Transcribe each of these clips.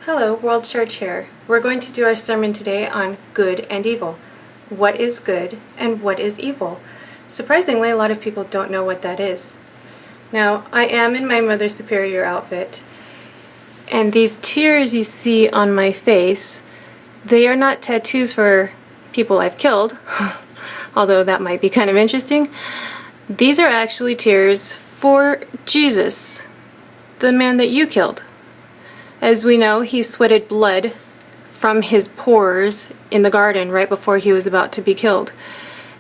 Hello, World Church here. We're going to do our sermon today on good and evil. What is good and what is evil? Surprisingly, a lot of people don't know what that is. Now, I am in my Mother Superior outfit, and these tears you see on my face, they are not tattoos for people I've killed, although that might be kind of interesting. These are actually tears for Jesus, the man that you killed. As we know, he sweated blood from his pores in the garden right before he was about to be killed.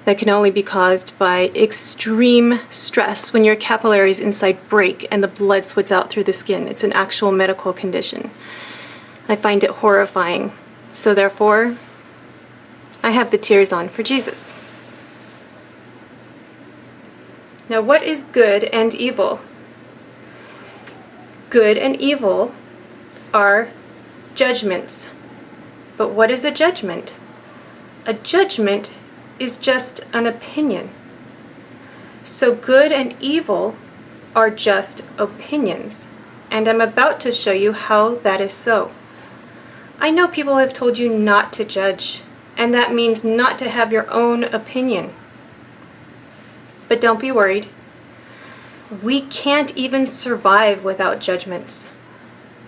That can only be caused by extreme stress when your capillaries inside break and the blood sweats out through the skin. It's an actual medical condition. I find it horrifying. So therefore, I have the tears on for Jesus. Now, what is good and evil? Good and evil are judgments. But what is a judgment? A judgment is just an opinion. So good and evil are just opinions. And I'm about to show you how that is so. I know people have told you not to judge, and that means not to have your own opinion. But don't be worried. We can't even survive without judgments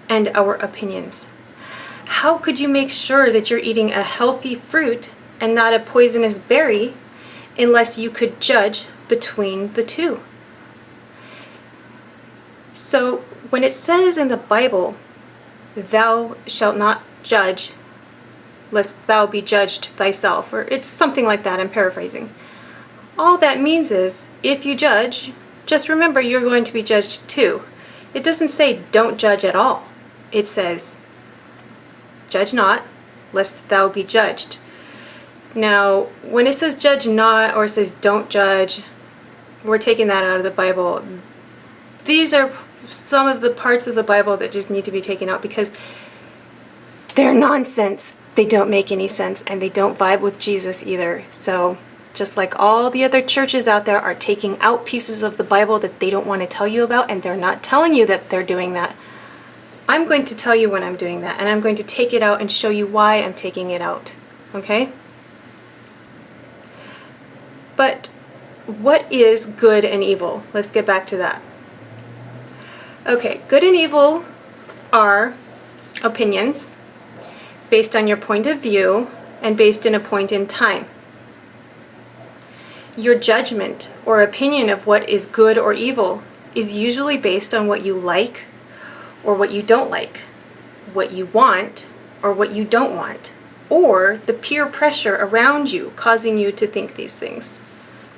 and our opinions. How could you make sure that you're eating a healthy fruit and not a poisonous berry unless you could judge between the two? So when it says in the Bible, thou shalt not judge, lest thou be judged thyself, or it's something like that, I'm paraphrasing. All that means is, if you judge, just remember you're going to be judged too. It doesn't say don't judge at all. It says, judge not, lest thou be judged. Now, when it says judge not, or it says don't judge, we're taking that out of the Bible. These are some of the parts of the Bible that just need to be taken out because they're nonsense. They don't make any sense, and they don't vibe with Jesus either. So, just like all the other churches out there are taking out pieces of the Bible that they don't want to tell you about, and they're not telling you that they're doing that, I'm going to tell you when I'm doing that, and I'm going to take it out and show you why I'm taking it out. Okay? But what is good and evil? Let's get back to that. Okay, good and evil are opinions based on your point of view and based in a point in time. Your judgment or opinion of what is good or evil is usually based on what you like or what you don't like, what you want or what you don't want, or the peer pressure around you causing you to think these things.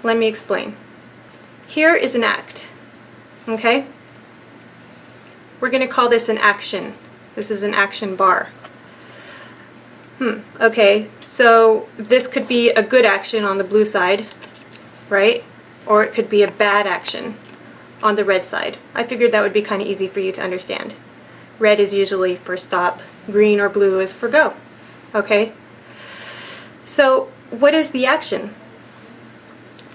Let me explain. Here is an act, okay? We're going to call this an action. This is an action bar. Okay, so this could be a good action on the blue side, right? Or it could be a bad action on the red side. I figured that would be kind of easy for you to understand. Red is usually for stop, green or blue is for go. Okay? So, what is the action?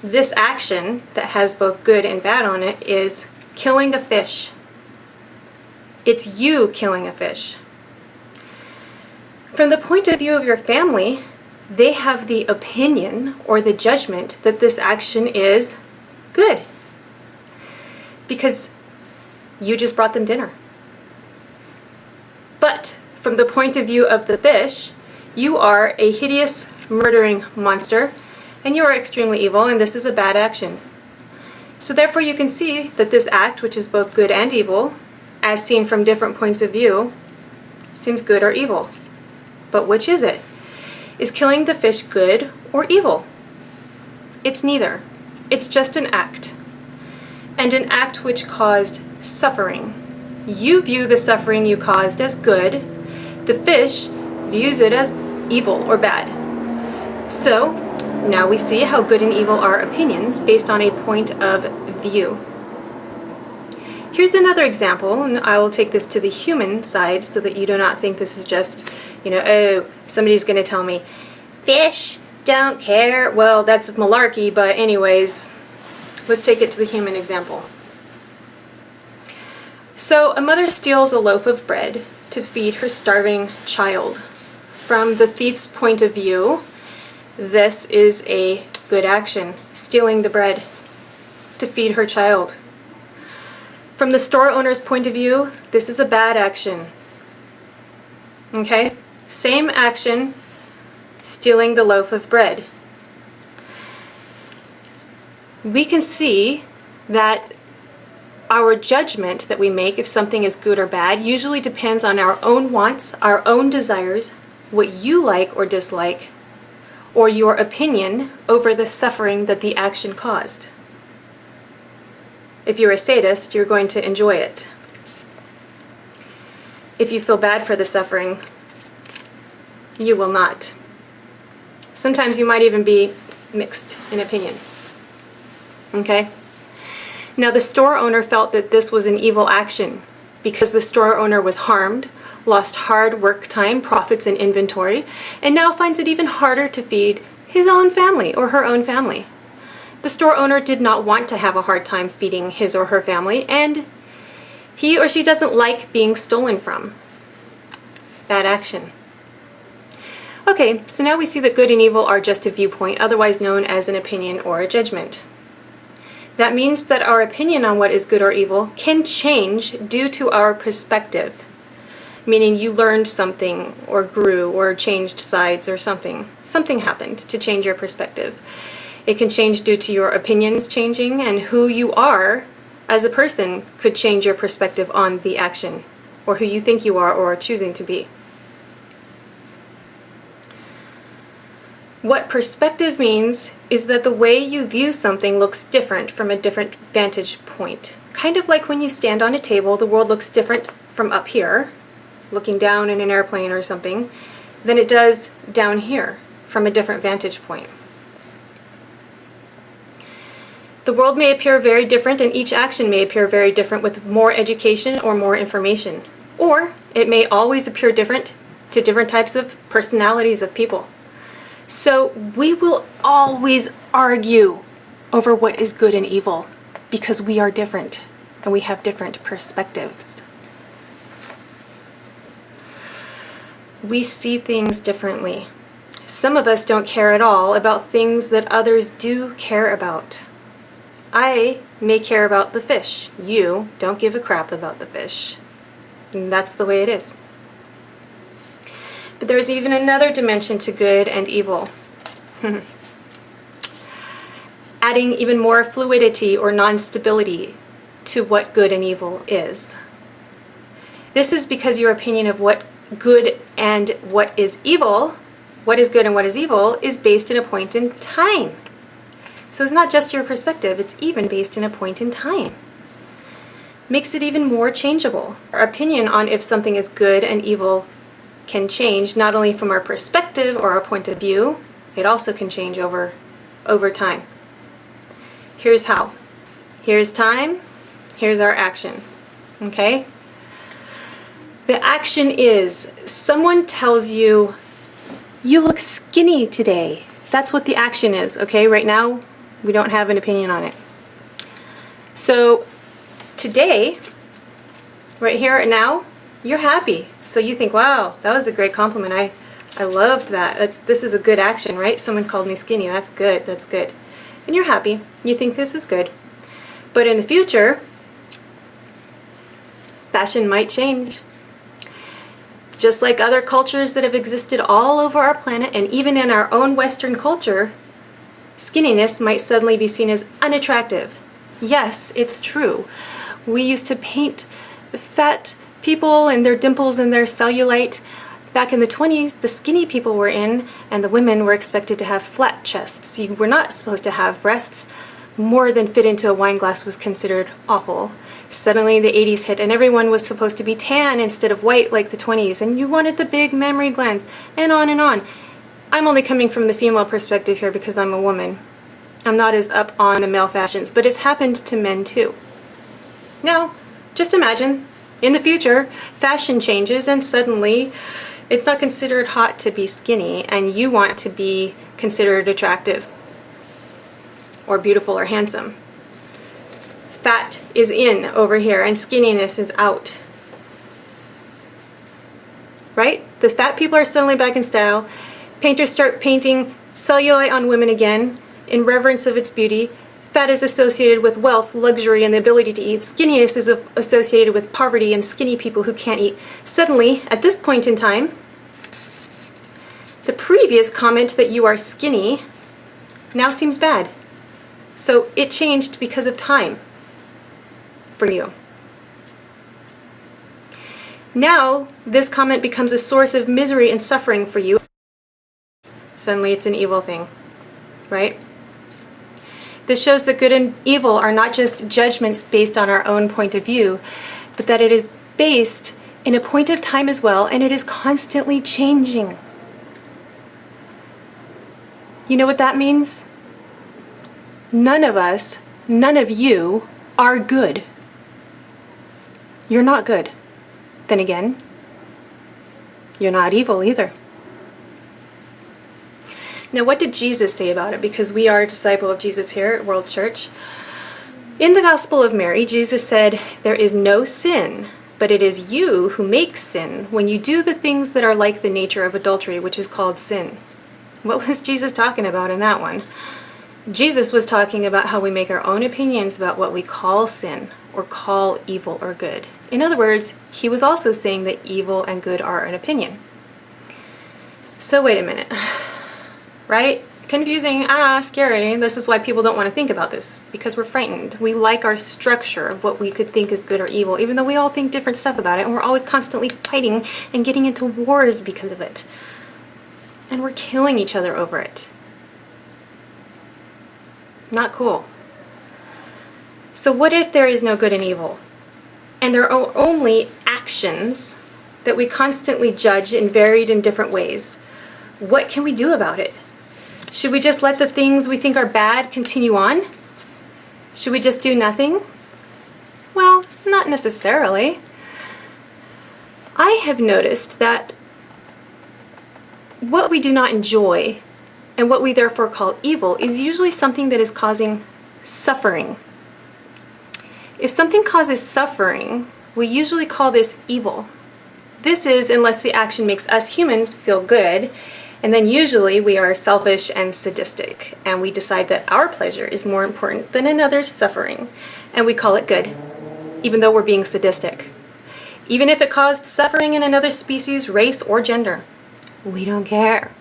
This action that has both good and bad on it is killing a fish. It's you killing a fish. From the point of view of your family, they have the opinion or the judgment that this action is good because you just brought them dinner. But from the point of view of the fish, you are a hideous, murdering monster, and you are extremely evil, and this is a bad action. So therefore you can see that this act, which is both good and evil, as seen from different points of view, seems good or evil. But which is it? Is killing the fish good or evil? It's neither. It's just an act. And an act which caused suffering. You view the suffering you caused as good. The fish views it as evil or bad. So, now we see how good and evil are opinions based on a point of view. Here's another example, and I will take this to the human side so that you do not think this is just, oh, somebody's going to tell me, fish don't care. Well, that's malarkey, but anyways, let's take it to the human example. So a mother steals a loaf of bread to feed her starving child. From the thief's point of view, this is a good action, stealing the bread to feed her child. From the store owner's point of view, this is a bad action. Okay? Same action, stealing the loaf of bread. We can see that our judgment that we make if something is good or bad usually depends on our own wants, our own desires, what you like or dislike, or your opinion over the suffering that the action caused. If you're a sadist, you're going to enjoy it. If you feel bad for the suffering, you will not. Sometimes you might even be mixed in opinion. Okay? Now the store owner felt that this was an evil action because the store owner was harmed, lost hard work time, profits, and inventory, and now finds it even harder to feed his own family or her own family. The store owner did not want to have a hard time feeding his or her family, and he or she doesn't like being stolen from. Bad action. Okay, so now we see that good and evil are just a viewpoint, otherwise known as an opinion or a judgment. That means that our opinion on what is good or evil can change due to our perspective, meaning you learned something or grew or changed sides or something. Something happened to change your perspective. It can change due to your opinions changing, and who you are as a person could change your perspective on the action, or who you think you are or are choosing to be. What perspective means is that the way you view something looks different from a different vantage point. Kind of like when you stand on a table, the world looks different from up here, looking down in an airplane or something, than it does down here from a different vantage point. The world may appear very different, and each action may appear very different with more education or more information. Or it may always appear different to different types of personalities of people. So we will always argue over what is good and evil because we are different and we have different perspectives. We see things differently. Some of us don't care at all about things that others do care about. I may care about the fish. You don't give a crap about the fish. And that's the way it is. But there's even another dimension to good and evil. Adding even more fluidity or non-stability to what good and evil is. This is because your opinion of what good and what is evil, what is good and what is evil, is based in a point in time. So it's not just your perspective, it's even based in a point in time. Makes it even more changeable. Our opinion on if something is good and evil can change not only from our perspective or our point of view, it also can change over time. Here's how. Here's time, here's our action. Okay? The action is someone tells you, you look skinny today. That's what the action is, okay? Right now, we don't have an opinion on it. So today, right here and now, you're happy. So you think, wow, that was a great compliment. I loved that. This is a good action, right? Someone called me skinny. That's good. That's good. And you're happy. You think this is good. But in the future, fashion might change. Just like other cultures that have existed all over our planet, and even in our own Western culture, skinniness might suddenly be seen as unattractive. Yes, it's true. We used to paint fat people and their dimples and their cellulite. Back in the 20s, the skinny people were in, and the women were expected to have flat chests. You were not supposed to have breasts. More than fit into a wine glass was considered awful. Suddenly the 80s hit, and everyone was supposed to be tan instead of white like the 20s, and you wanted the big mammary glands, and on and on. I'm only coming from the female perspective here because I'm a woman. I'm not as up on the male fashions, but it's happened to men too. Now, just imagine, in the future, fashion changes and suddenly it's not considered hot to be skinny and you want to be considered attractive or beautiful or handsome. Fat is in over here and skinniness is out. right? The fat people are suddenly back in style. Painters start painting cellulite on women again in reverence of its beauty. Fat is associated with wealth, luxury, and the ability to eat. Skinniness is associated with poverty and skinny people who can't eat. Suddenly, at this point in time, the previous comment that you are skinny now seems bad. So it changed because of time for you. Now, this comment becomes a source of misery and suffering for you. Suddenly it's an evil thing, right? This shows that good and evil are not just judgments based on our own point of view, but that it is based in a point of time as well, and it is constantly changing. You know what that means? None of us, none of you are good. You're not good. Then again, you're not evil either. Now, what did Jesus say about it? Because we are a disciple of Jesus here at World Church. In the Gospel of Mary, Jesus said, "There is no sin, but it is you who make sin when you do the things that are like the nature of adultery, which is called sin." What was Jesus talking about in that one? Jesus was talking about how we make our own opinions about what we call sin or call evil or good. In other words, he was also saying that evil and good are an opinion. So wait a minute. Right? Confusing, scary. This is why people don't want to think about this, because we're frightened. We like our structure of what we could think is good or evil, even though we all think different stuff about it, and we're always constantly fighting and getting into wars because of it. And we're killing each other over it. Not cool. So what if there is no good and evil, and there are only actions that we constantly judge in varied and different ways? What can we do about it? Should we just let the things we think are bad continue on? Should we just do nothing? Well, not necessarily. I have noticed that what we do not enjoy and what we therefore call evil is usually something that is causing suffering. If something causes suffering, we usually call this evil. This is unless the action makes us humans feel good. And then usually we are selfish and sadistic, and we decide that our pleasure is more important than another's suffering, and we call it good, even though we're being sadistic. Even if it caused suffering in another species, race, or gender, we don't care.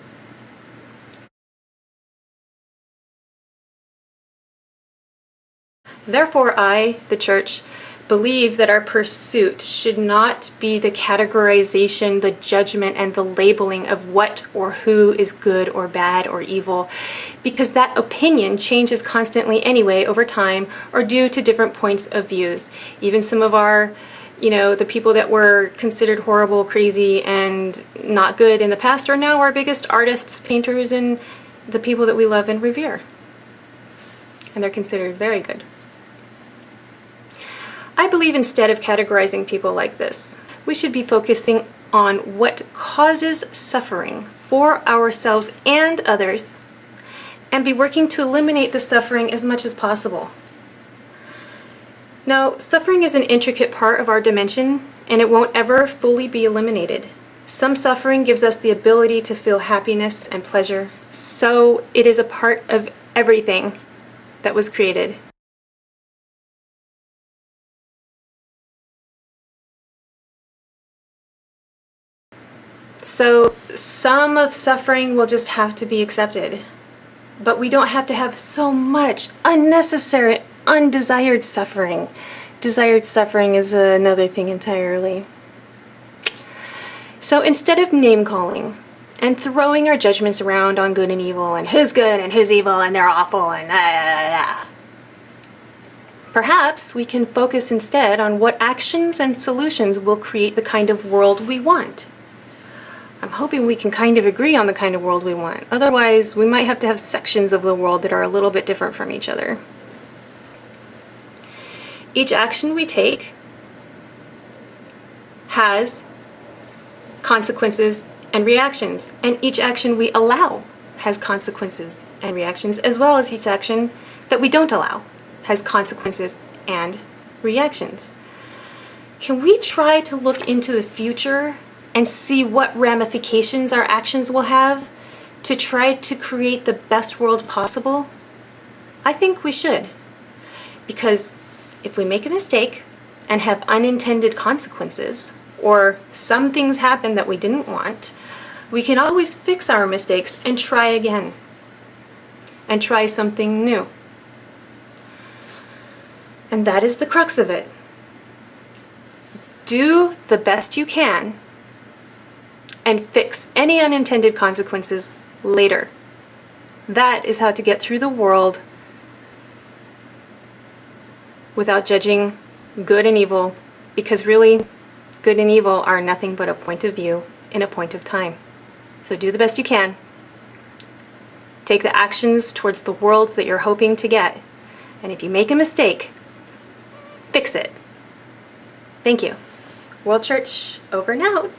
Therefore, I, the church, believe that our pursuit should not be the categorization, the judgment, and the labeling of what or who is good or bad or evil, because that opinion changes constantly anyway over time or due to different points of views. Even some of our, the people that were considered horrible, crazy, and not good in the past are now our biggest artists, painters, and the people that we love and revere. And they're considered very good. I believe instead of categorizing people like this, we should be focusing on what causes suffering for ourselves and others, and be working to eliminate the suffering as much as possible. Now, suffering is an intricate part of our dimension, and it won't ever fully be eliminated. Some suffering gives us the ability to feel happiness and pleasure, so it is a part of everything that was created. So some of suffering will just have to be accepted, but we don't have to have so much unnecessary, undesired suffering. Desired suffering is another thing entirely. So instead of name-calling and throwing our judgments around on good and evil and who's good and who's evil and they're awful and perhaps we can focus instead on what actions and solutions will create the kind of world we want. I'm hoping we can kind of agree on the kind of world we want. Otherwise, we might have to have sections of the world that are a little bit different from each other. Each action we take has consequences and reactions, and each action we allow has consequences and reactions, as well as each action that we don't allow has consequences and reactions. Can we try to look into the future and see what ramifications our actions will have to try to create the best world possible? I think we should. Because if we make a mistake and have unintended consequences, or some things happen that we didn't want, we can always fix our mistakes and try again. And try something new. And that is the crux of it. Do the best you can and fix any unintended consequences later. That is how to get through the world without judging good and evil, because really, good and evil are nothing but a point of view in a point of time. So do the best you can. Take the actions towards the world that you're hoping to get. And if you make a mistake, fix it. Thank you. World Church, over and out.